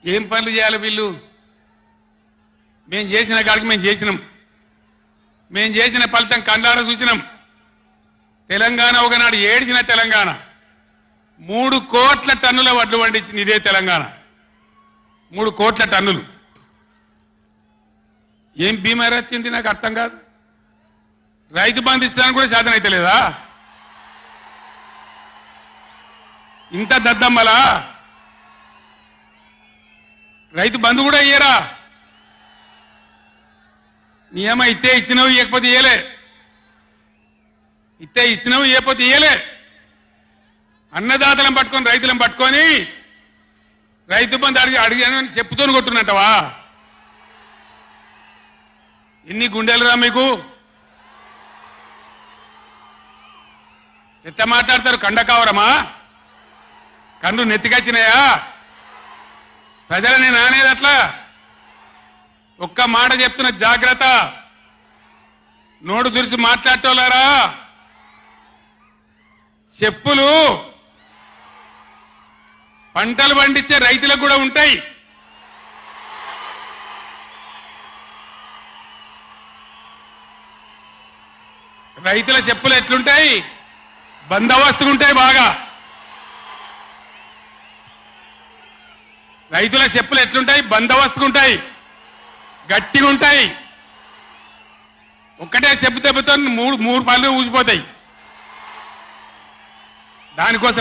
ఏం పనులు చేయాలి వీళ్ళు? మేము చేసిన కాడికి మేము చేసినాం. మేము చేసిన ఫలితం కళ్ళారా చూసినాం. తెలంగాణ ఒకనాడు ఏడ్చిన తెలంగాణ 3 కోట్ల టన్నుల వడ్లు పండించింది ఇదే తెలంగాణ. 3 కోట్ల టన్నులు. ఏం బీమారి వచ్చింది నాకు అర్థం కాదు. రైతు బంధు ఇస్తానికి కూడా శాతం అయితే లేదా? ఇంత దద్దమ్మలా? రైతు బంధు కూడా ఇయ్యరా? నియమ ఇస్తే ఇచ్చినవి ఇవ్వకపోతే ఇయ్యలే, ఇస్తే ఇచ్చినవి ఇవ్వకపోతే ఇయ్యలే. అన్నదాతలను పట్టుకొని రైతులను పట్టుకొని రైతు బంధు అడిగాను చెప్పుతోని కొట్టున్నట్టవా? ఎన్ని గుండెలురా మీకు? ఎట్లా మాట్లాడతారు? కండకావరమా? కన్ను నెత్తికొచ్చినాయా? ప్రజలని నానేది అట్లా. ఒక్క మాట చెప్తున్న జాగ్రత్త. నోడు దురిసి మాట్లాడటోలారా, చెప్పులు పంటలు పండించే రైతులకు కూడా ఉంటాయి. రైతుల చెప్పులు ఎట్లుంటాయి? బందోబస్తుగా ఉంటాయి బాగా. రైతుల చెప్పులు ఎట్లుంటాయి? బందోబస్తుగా ఉంటాయి, గట్టిగా ఉంటాయి. ఒక్కటే చెప్పు దెబ్బతో మూడు పళ్ళు ఊసిపోతాయి. దానికోసం